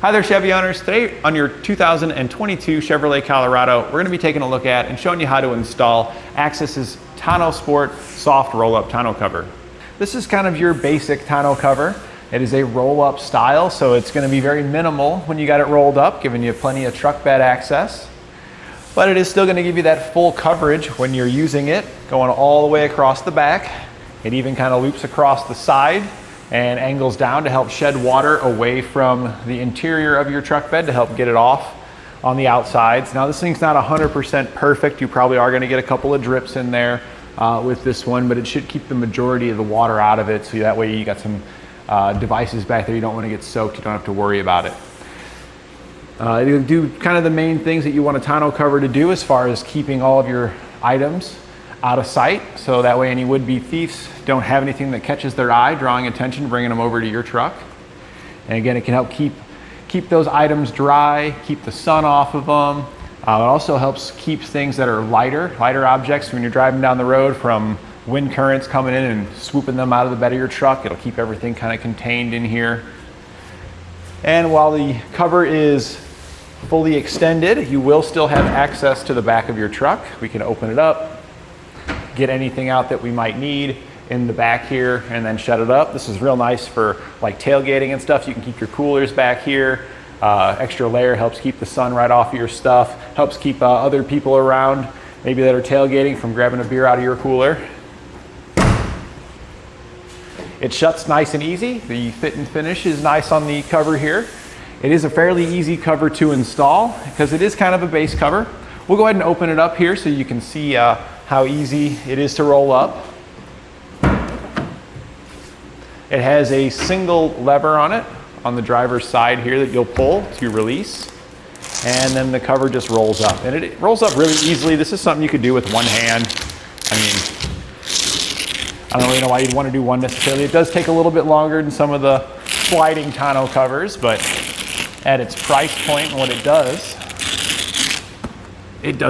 Hi there, Chevy owners. Today on your 2022 Chevrolet Colorado, we're going to be taking a look at and showing you how to install Access's TonnoSport soft roll-up tonneau cover. This is kind of your basic tonneau cover. It is a roll-up style, so it's going to be very minimal when you got it rolled up, giving you plenty of truck bed access. But it is still going to give you that full coverage when you're using it, going all the way across the back. It even kind of loops across the side and angles down to help shed water away from the interior of your truck bed to help get it off on the outsides. Now this thing's not 100% perfect. You probably are going to get a couple of drips in there with this one, but it should keep the majority of the water out of it, so that way you got some devices back there you don't want to get soaked. You don't have to worry about it. It'll do kind of the main things that you want a tonneau cover to do as far as keeping all of your items out of sight, so that way any would-be thieves don't have anything that catches their eye, drawing attention, bringing them over to your truck. And again, it can help keep those items dry, keep the sun off of them. It also helps keep things that are lighter objects when you're driving down the road from wind currents coming in and swooping them out of the bed of your truck. It'll keep everything kind of contained in here. And while the cover is fully extended, you will still have access to the back of your truck. We can open it up, get anything out that we might need in the back here, and then shut it up. This is real nice for like tailgating and stuff. You can keep your coolers back here. Extra layer helps keep the sun right off of your stuff, helps keep other people around maybe that are tailgating from grabbing a beer out of your cooler. It shuts nice and easy. The fit and finish is nice on the cover here. It is a fairly easy cover to install because it is kind of a base cover. We'll go ahead and open it up here so you can see how easy it is to roll up. It has a single lever on it on the driver's side here that you'll pull to release, and then the cover just rolls up, and it rolls up really easily. This is something you could do with one hand. I mean, I don't really know why you'd want to do one necessarily. It does take a little bit longer than some of the sliding tonneau covers, but at its price point and what it does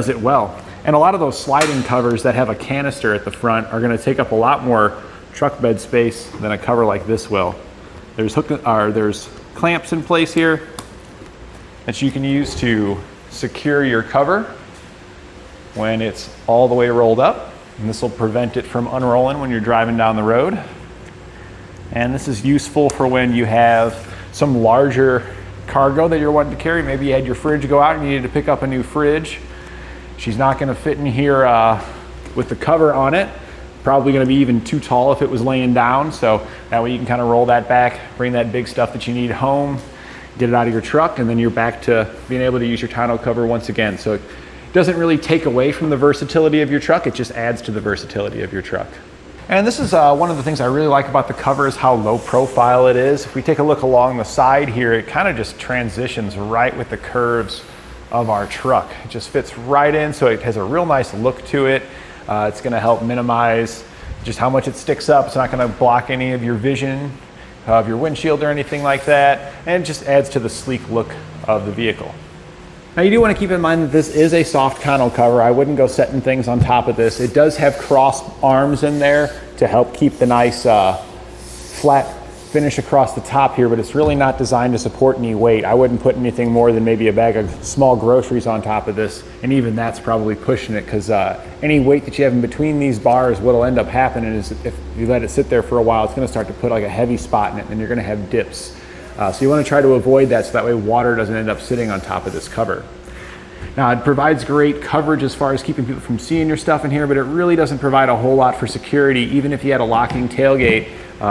it well. And a lot of those sliding covers that have a canister at the front are going to take up a lot more truck bed space than a cover like this will. There's clamps in place here that you can use to secure your cover when it's all the way rolled up, and this will prevent it from unrolling when you're driving down the road. And this is useful for when you have some larger cargo that you're wanting to carry. Maybe you had your fridge go out and you needed to pick up a new fridge. She's not going to fit in here with the cover on it. Probably going to be even too tall if it was laying down, so that way you can kind of roll that back, bring that big stuff that you need home, get it out of your truck, and then you're back to being able to use your tonneau cover once again. So it doesn't really take away from the versatility of your truck, it just adds to the versatility of your truck. And this is one of the things I really like about the cover, is how low profile it is. If we take a look along the side here, it kind of just transitions right with the curves of our truck. It just fits right in, so it has a real nice look to it. It's going to help minimize just how much it sticks up. It's not going to block any of your vision of your windshield or anything like that, and it just adds to the sleek look of the vehicle. Now you do want to keep in mind that this is a soft tonneau cover. I wouldn't go setting things on top of this. It does have cross arms in there to help keep the nice flat finish across the top here, but it's really not designed to support any weight. I wouldn't put anything more than maybe a bag of small groceries on top of this, and even that's probably pushing it, because any weight that you have in between these bars, what'll end up happening is if you let it sit there for a while, it's going to start to put like a heavy spot in it, and you're going to have dips. So you want to try to avoid that, so that way water doesn't end up sitting on top of this cover. Now it provides great coverage as far as keeping people from seeing your stuff in here, but it really doesn't provide a whole lot for security. Even if you had a locking tailgate,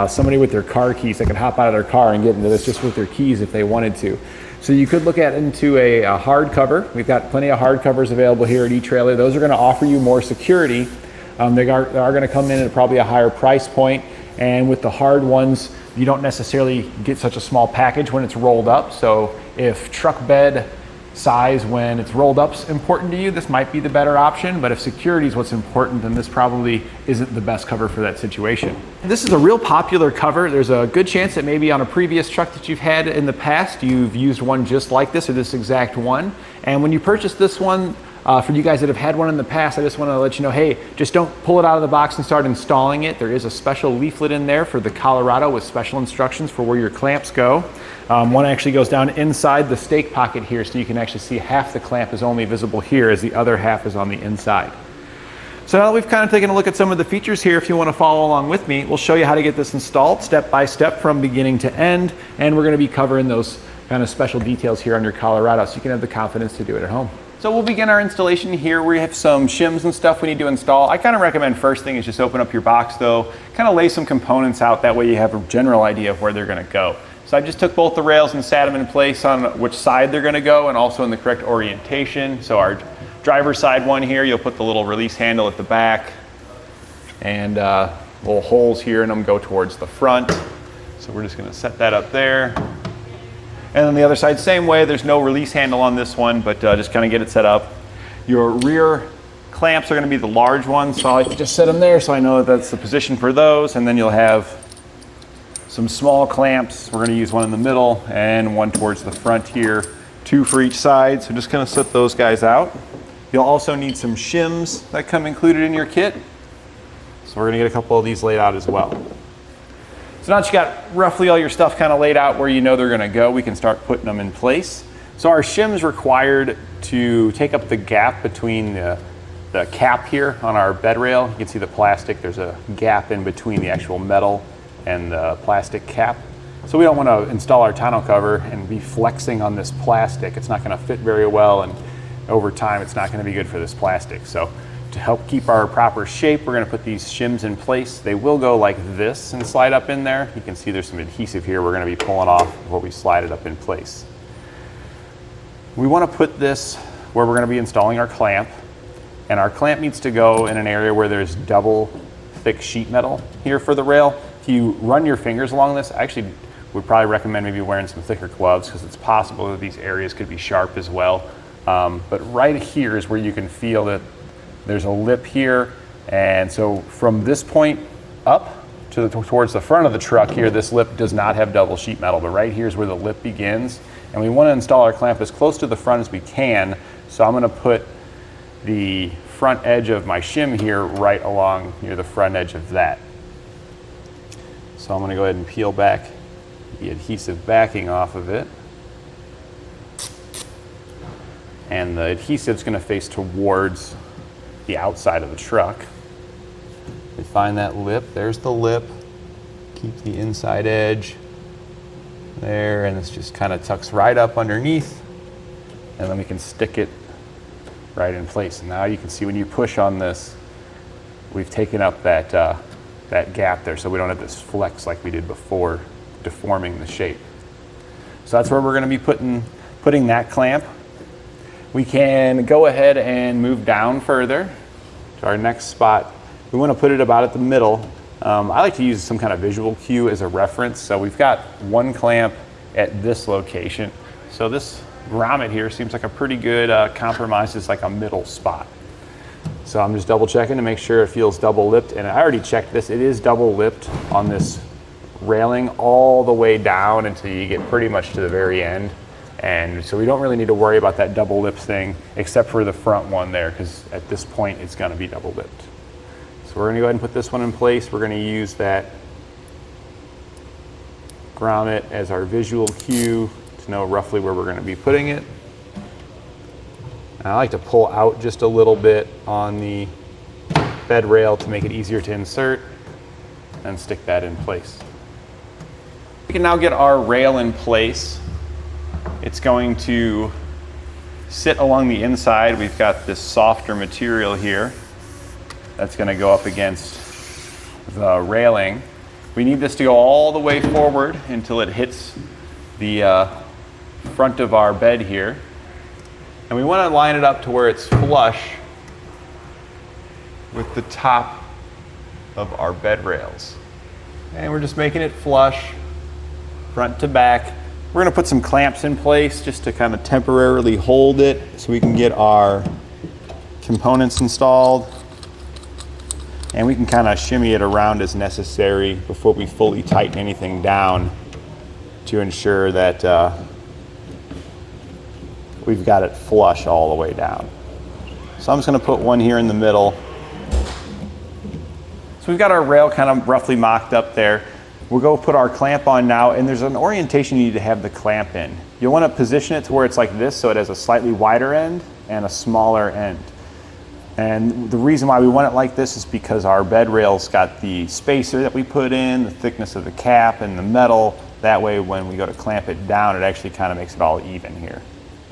somebody with their car keys that could hop out of their car and get into this just with their keys if they wanted to. So you could look into a hard cover. We've got plenty of hard covers available here at eTrailer. Those are going to offer you more security. They are going to come in at probably a higher price point, and with the hard ones, you don't necessarily get such a small package when it's rolled up. So if truck bed size when it's rolled up is important to you, this might be the better option, but if security is what's important, then this probably isn't the best cover for that situation. This is a real popular cover. There's a good chance that maybe on a previous truck that you've had in the past, you've used one just like this or this exact one. And when you purchase this one, For you guys that have had one in the past, I just want to let you know, hey, just don't pull it out of the box and start installing it. There is a special leaflet in there for the Colorado with special instructions for where your clamps go. One actually goes down inside the stake pocket here, so you can actually see half the clamp is only visible here as the other half is on the inside. So now that we've kind of taken a look at some of the features here, if you want to follow along with me, we'll show you how to get this installed step by step from beginning to end, and we're going to be covering those kind of special details here on your Colorado so you can have the confidence to do it at home. So we'll begin our installation here. We have some shims and stuff we need to install. I kind of recommend first thing is just open up your box though, kind of lay some components out, that way you have a general idea of where they're going to go. So I just took both the rails and sat them in place on which side they're going to go and also in the correct orientation. So our driver's side one here, you'll put the little release handle at the back, and little holes here in them go towards the front. So we're just going to set that up there. And then the other side, same way, there's no release handle on this one, but just kind of get it set up. Your rear clamps are going to be the large ones, so I like to just set them there so I know that that's the position for those. And then you'll have some small clamps. We're going to use one in the middle and one towards the front here, 2 for each side. So just kind of set those guys out. You'll also need some shims that come included in your kit. So we're going to get a couple of these laid out as well. So now that you got roughly all your stuff kind of laid out where you know they're going to go, we can start putting them in place. So our shim's required to take up the gap between the cap here on our bed rail. You can see the plastic, there's a gap in between the actual metal and the plastic cap. So we don't want to install our tonneau cover and be flexing on this plastic. It's not going to fit very well, and over time it's not going to be good for this plastic. So to help keep our proper shape, we're going to put these shims in place. They will go like this and slide up in there. You can see there's some adhesive here we're going to be pulling off before we slide it up in place. We want to put this where we're going to be installing our clamp, and our clamp needs to go in an area where there's double thick sheet metal here for the rail. If you run your fingers along this, I actually would probably recommend maybe wearing some thicker gloves because it's possible that these areas could be sharp as well. But right here is where you can feel that there's a lip here, and so from this point up towards the front of the truck here, this lip does not have double sheet metal, but right here is where the lip begins, and we want to install our clamp as close to the front as we can. So I'm going to put the front edge of my shim here right along near the front edge of that. So I'm going to go ahead and peel back the adhesive backing off of it, and the adhesive is going to face towards the outside of the truck. We find that lip, there's the lip, keep the inside edge there, and this just kind of tucks right up underneath, and then we can stick it right in place. And now you can see when you push on this, we've taken up that gap there, so we don't have this flex like we did before, deforming the shape. So that's where we're going to be putting that clamp. We can go ahead and move down further to our next spot. We want to put it about at the middle. I like to use some kind of visual cue as a reference. So we've got one clamp at this location. So this grommet here seems like a pretty good compromise. It's like a middle spot. So I'm just double checking to make sure it feels double lipped. And I already checked this. It is double lipped on this railing all the way down until you get pretty much to the very end. And so we don't really need to worry about that double lip thing except for the front one there, because at this point it's going to be double lipped. So we're going to go ahead and put this one in place. We're going to use that grommet as our visual cue to know roughly where we're going to be putting it. And I like to pull out just a little bit on the bed rail to make it easier to insert and stick that in place. We can now get our rail in place. It's going to sit along the inside. We've got this softer material here that's going to go up against the railing. We need this to go all the way forward until it hits the front of our bed here. And we want to line it up to where it's flush with the top of our bed rails. And we're just making it flush, front to back. We're going to put some clamps in place just to kind of temporarily hold it so we can get our components installed. And we can kind of shimmy it around as necessary before we fully tighten anything down to ensure that we've got it flush all the way down. So I'm just going to put one here in the middle. So we've got our rail kind of roughly mocked up there. We'll go put our clamp on now, and there's an orientation you need to have the clamp in. You'll want to position it to where it's like this, so it has a slightly wider end and a smaller end. And the reason why we want it like this is because our bed rail's got the spacer that we put in, the thickness of the cap and the metal. That way when we go to clamp it down, it actually kind of makes it all even here.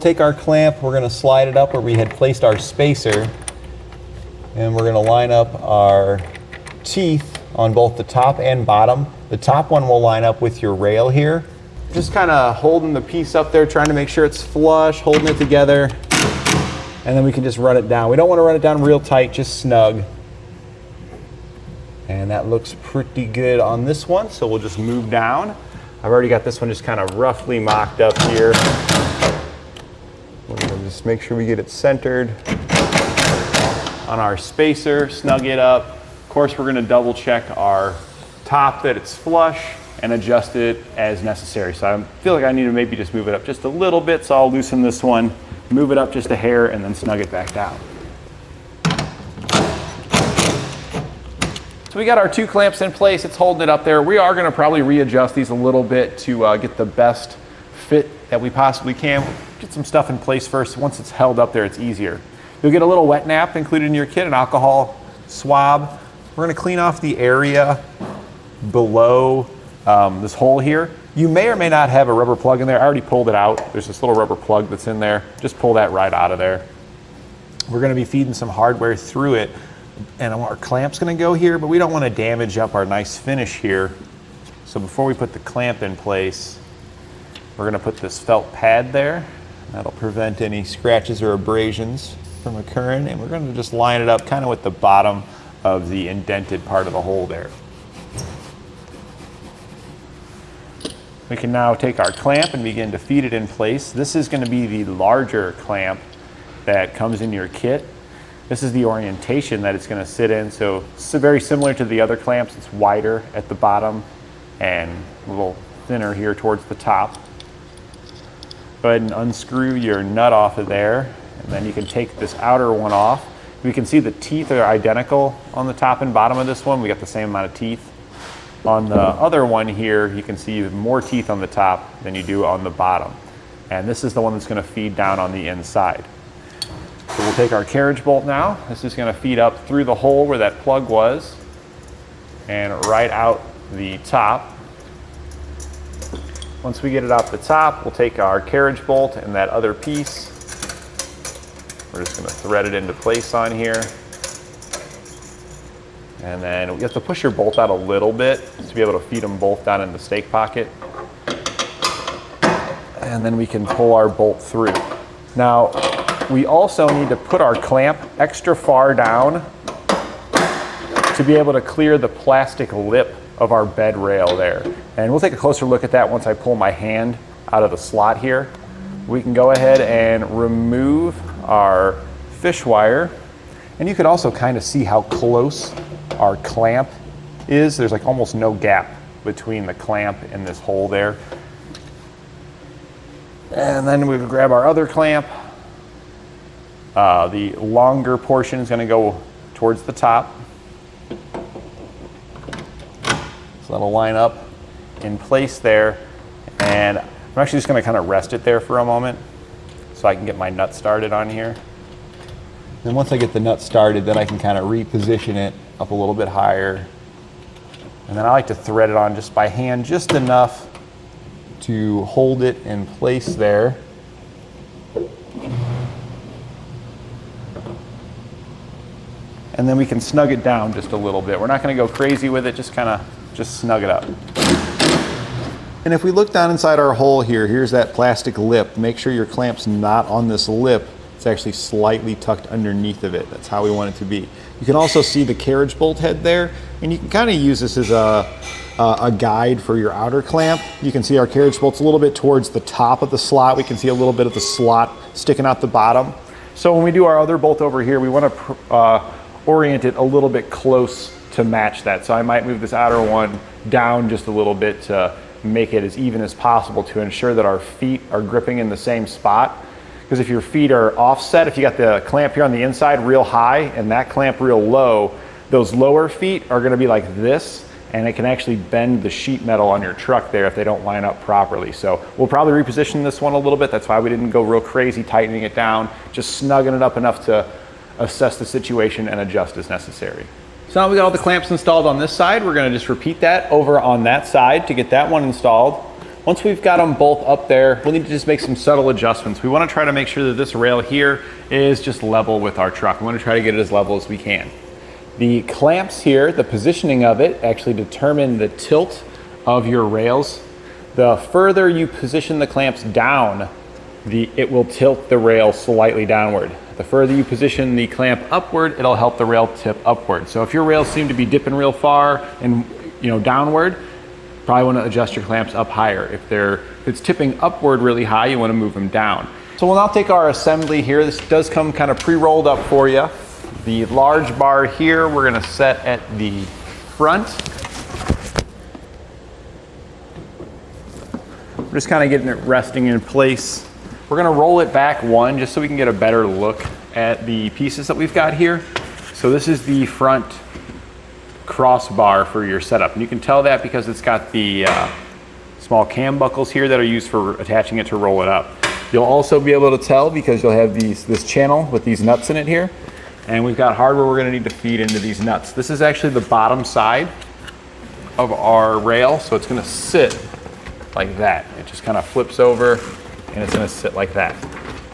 Take our clamp, we're going to slide it up where we had placed our spacer, and we're going to line up our teeth on both the top and bottom. The top one will line up with your rail here. Just kind of holding the piece up there, trying to make sure it's flush, holding it together. And then we can just run it down. We don't want to run it down real tight, just snug. And that looks pretty good on this one, so we'll just move down. I've already got this one just kind of roughly mocked up here. We're gonna just make sure we get it centered on our spacer, snug it up. Of course, we're gonna double check our top that it's flush and adjust it as necessary. So I feel like I need to maybe just move it up just a little bit, so I'll loosen this one, move it up just a hair, and then snug it back down. So we got our 2 clamps in place, it's holding it up there. We are gonna probably readjust these a little bit to get the best fit that we possibly can. Get some stuff in place first. Once it's held up there, it's easier. You'll get a little wet nap included in your kit, an alcohol swab. We're gonna clean off the area below this hole here. You may or may not have a rubber plug in there. I already pulled it out. There's this little rubber plug that's in there. Just pull that right out of there. We're gonna be feeding some hardware through it, and our clamp's gonna go here, but we don't wanna damage up our nice finish here. So before we put the clamp in place, we're gonna put this felt pad there. That'll prevent any scratches or abrasions from occurring, and we're gonna just line it up kind of with the bottom of the indented part of the hole there. We can now take our clamp and begin to feed it in place. This is going to be the larger clamp that comes in your kit. This is the orientation that it's going to sit in. So it's very similar to the other clamps. It's wider at the bottom and a little thinner here towards the top. Go ahead and unscrew your nut off of there, and then you can take this outer one off. We can see the teeth are identical on the top and bottom of this one. We got the same amount of teeth. On the other one here, you can see you have more teeth on the top than you do on the bottom. And this is the one that's going to feed down on the inside. So we'll take our carriage bolt now. This is going to feed up through the hole where that plug was and right out the top. Once we get it out the top, we'll take our carriage bolt and that other piece. We're just going to thread it into place on here. And then you have to push your bolt out a little bit to be able to feed them both down in the stake pocket. And then we can pull our bolt through. Now, we also need to put our clamp extra far down to be able to clear the plastic lip of our bed rail there. And we'll take a closer look at that once I pull my hand out of the slot here. We can go ahead and remove our fish wire. And you can also kind of see how close our clamp is. There's like almost no gap between the clamp and this hole there. And then we grab our other clamp. The longer portion is going to go towards the top. So that'll line up in place there. And I'm actually just going to kind of rest it there for a moment so I can get my nut started on here. And once I get the nut started, then I can kind of reposition it up a little bit higher. And then I like to thread it on just by hand, just enough to hold it in place there. And then we can snug it down just a little bit. We're not going to go crazy with it, just snug it up. And if we look down inside our hole here, here's that plastic lip. Make sure your clamp's not on this lip. It's actually slightly tucked underneath of it. That's how we want it to be. You can also see the carriage bolt head there, and you can kind of use this as a guide for your outer clamp. You can see our carriage bolt's a little bit towards the top of the slot. We can see a little bit of the slot sticking out the bottom. So when we do our other bolt over here, we want to orient it a little bit close to match that. So I might move this outer one down just a little bit to make it as even as possible to ensure that our feet are gripping in the same spot. because if your feet are offset, if you got the clamp here on the inside real high and that clamp real low, those lower feet are gonna be like this, and it can actually bend the sheet metal on your truck there if they don't line up properly. So we'll probably reposition this one a little bit. That's why we didn't go real crazy tightening it down, just snugging it up enough to assess the situation and adjust as necessary. So now we got all the clamps installed on this side. We're gonna just repeat that over on that side to get that one installed. Once we've got them both up there, we'll need to just make some subtle adjustments. We wanna try to make sure that this rail here is just level with our truck. We wanna try to get it as level as we can. The clamps here, the positioning of it, actually determine the tilt of your rails. The further you position the clamps down, it will tilt the rail slightly downward. The further you position the clamp upward, it'll help the rail tip upward. So if your rails seem to be dipping real far and downward, probably want to adjust your clamps up higher. If it's tipping upward really high, you want to move them down. So we'll now take our assembly here. This does come kind of pre-rolled up for you. The large bar here, we're gonna set at the front. We're just kind of getting it resting in place. We're gonna roll it back one just so we can get a better look at the pieces that we've got here. So this is the front crossbar for your setup. And you can tell that because it's got the small cam buckles here that are used for attaching it to roll it up. You'll also be able to tell because you'll have this channel with these nuts in it here. And we've got hardware we're gonna need to feed into these nuts. This is actually the bottom side of our rail, so it's gonna sit like that. It just kind of flips over and it's gonna sit like that.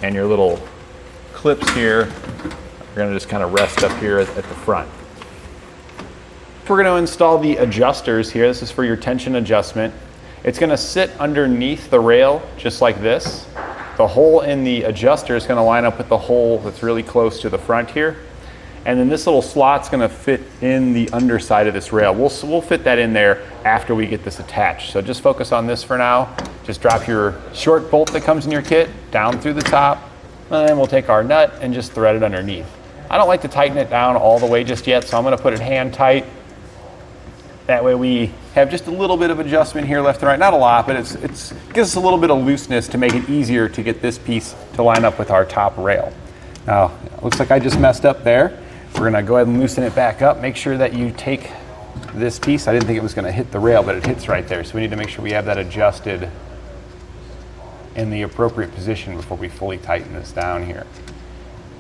And your little clips here are gonna just kind of rest up here at the front. We're gonna install the adjusters here. This is for your tension adjustment. It's gonna sit underneath the rail just like this. The hole in the adjuster is gonna line up with the hole that's really close to the front here. And then this little slot's gonna fit in the underside of this rail. We'll fit that in there after we get this attached. So just focus on this for now. Just drop your short bolt that comes in your kit down through the top, and then we'll take our nut and just thread it underneath. I don't like to tighten it down all the way just yet, so I'm gonna put it hand tight. That way we have just a little bit of adjustment here left and right. Not a lot, but it gives us a little bit of looseness to make it easier to get this piece to line up with our top rail. Now, it looks like I just messed up there. We're gonna go ahead and loosen it back up. Make sure that you take this piece. I didn't think it was gonna hit the rail, but it hits right there. So we need to make sure we have that adjusted in the appropriate position before we fully tighten this down here.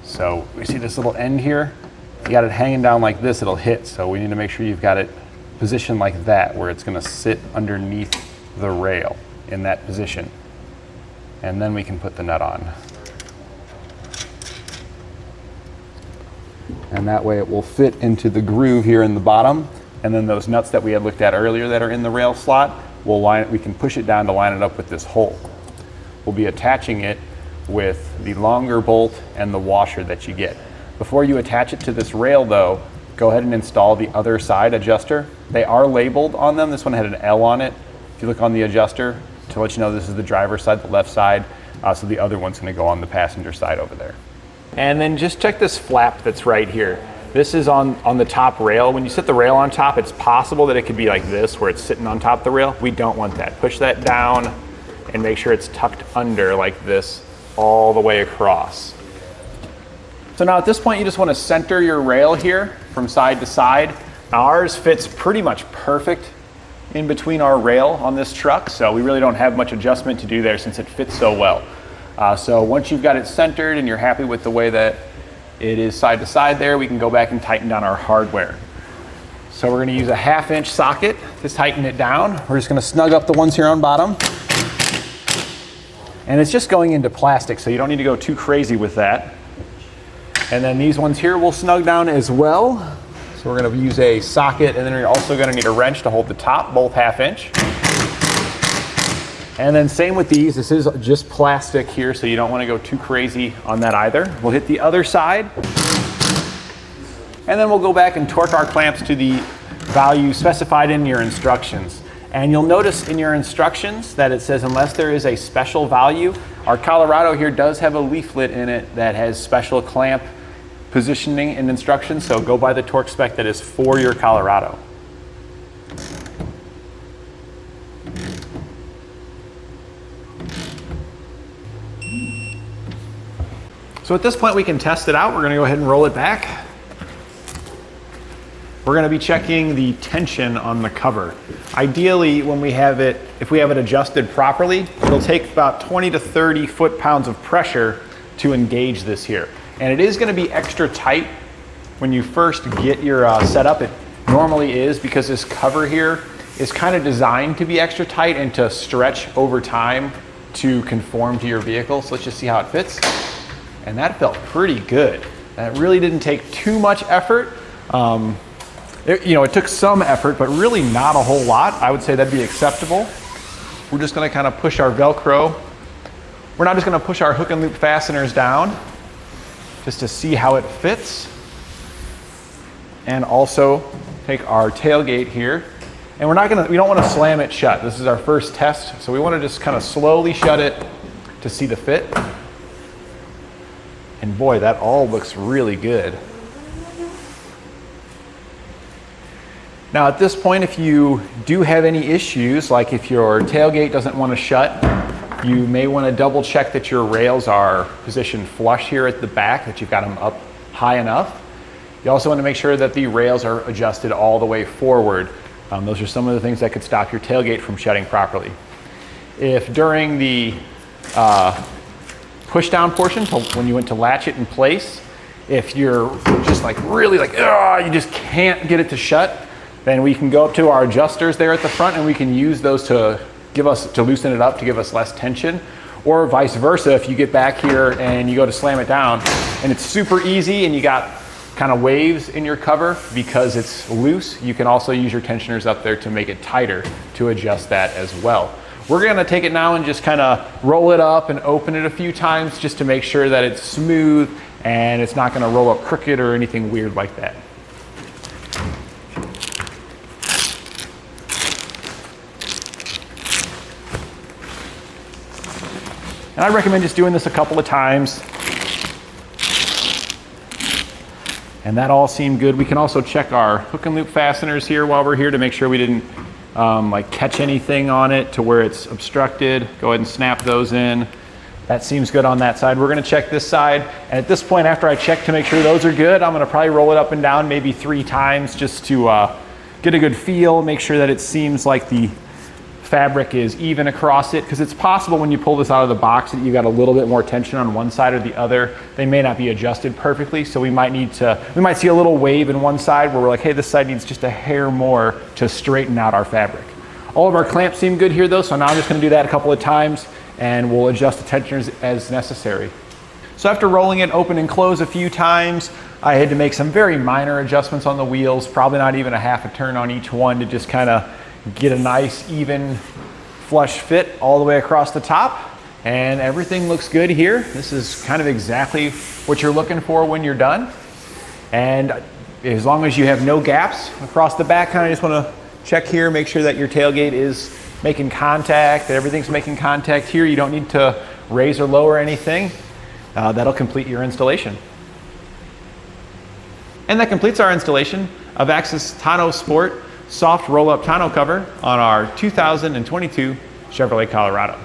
So we see this little end here. If you got it hanging down like this, it'll hit. So we need to make sure you've got it positioned like that, where it's gonna sit underneath the rail in that position. And then we can put the nut on. And that way it will fit into the groove here in the bottom. And then those nuts that we had looked at earlier that are in the rail slot, we can push it down to line it up with this hole. We'll be attaching it with the longer bolt and the washer that you get. Before you attach it to this rail though, go ahead and install the other side adjuster. They are labeled on them. This one had an L on it. If you look on the adjuster to let you know this is the driver's side, the left side. So the other one's gonna go on the passenger side over there. And then just check this flap that's right here. This is on the top rail. When you set the rail on top, it's possible that it could be like this, where it's sitting on top of the rail. We don't want that. Push that down and make sure it's tucked under like this all the way across. So now at this point, you just want to center your rail here from side to side. Now ours fits pretty much perfect in between our rail on this truck, so we really don't have much adjustment to do there since it fits so well. So once you've got it centered and you're happy with the way that it is side to side there, we can go back and tighten down our hardware. So we're gonna use a 1/2 inch socket to tighten it down. We're just gonna snug up the ones here on bottom. And it's just going into plastic, so you don't need to go too crazy with that. And then these ones here will snug down as well. So we're gonna use a socket, and then you're also gonna need a wrench to hold the top, both 1/2 inch. And then same with these, this is just plastic here, so you don't wanna go too crazy on that either. We'll hit the other side, and then we'll go back and torque our clamps to the value specified in your instructions. And you'll notice in your instructions that it says unless there is a special value, our Colorado here does have a leaflet in it that has special clamp positioning and instructions, so go by the torque spec that is for your Colorado. So at this point we can test it out. We're gonna go ahead and roll it back. We're gonna be checking the tension on the cover. Ideally, when we have it, if we have it adjusted properly, it'll take about 20 to 30 foot-pounds of pressure to engage this here. And it is gonna be extra tight when you first get your setup. It normally is, because this cover here is kind of designed to be extra tight and to stretch over time to conform to your vehicle. So let's just see how it fits. And that felt pretty good. And it really didn't take too much effort. It took some effort, but really not a whole lot. I would say that'd be acceptable. We're just gonna kind of push our Velcro. We're not just gonna push our hook and loop fasteners down just to see how it fits. And also take our tailgate here. And we don't wanna slam it shut. This is our first test, so we wanna just kind of slowly shut it to see the fit. And boy, that all looks really good. Now at this point, if you do have any issues, like if your tailgate doesn't want to shut, you may want to double check that your rails are positioned flush here at the back, that you've got them up high enough. You also want to make sure that the rails are adjusted all the way forward. Those are some of the things that could stop your tailgate from shutting properly. If during the push down portion, when you went to latch it in place, if you're just like really like, you just can't get it to shut, then we can go up to our adjusters there at the front and we can use those to loosen it up, to give us less tension. Or vice versa, if you get back here and you go to slam it down and it's super easy and you got kind of waves in your cover because it's loose, you can also use your tensioners up there to make it tighter to adjust that as well. We're gonna take it now and just kind of roll it up and open it a few times just to make sure that it's smooth and it's not gonna roll up crooked or anything weird like that. And I recommend just doing this a couple of times. And that all seemed good. We can also check our hook and loop fasteners here while we're here to make sure we didn't catch anything on it to where it's obstructed. Go ahead and snap those in. That seems good on that side. We're gonna check this side. And at this point, after I check to make sure those are good, I'm gonna probably roll it up and down maybe 3 times just to get a good feel, make sure that it seems like the fabric is even across it, because it's possible when you pull this out of the box that you got a little bit more tension on one side or the other. They may not be adjusted perfectly, so we might see a little wave in one side where we're like, hey, this side needs just a hair more to straighten out our fabric. All of our clamps seem good here though, so now I'm just gonna do that a couple of times and we'll adjust the tensioners as necessary. So after rolling it open and close a few times, I had to make some very minor adjustments on the wheels, probably not even a half a turn on each one, to just kind of get a nice even flush fit all the way across the top. And everything looks good here. This is kind of exactly what you're looking for when you're done. And as long as you have no gaps across the back, kind of just want to check here, make sure that your tailgate is making contact, that everything's making contact here. You don't need to raise or lower anything. That'll complete your installation. And that completes our installation of Access TonnoSport soft roll-up tonneau cover on our 2022 Chevrolet Colorado.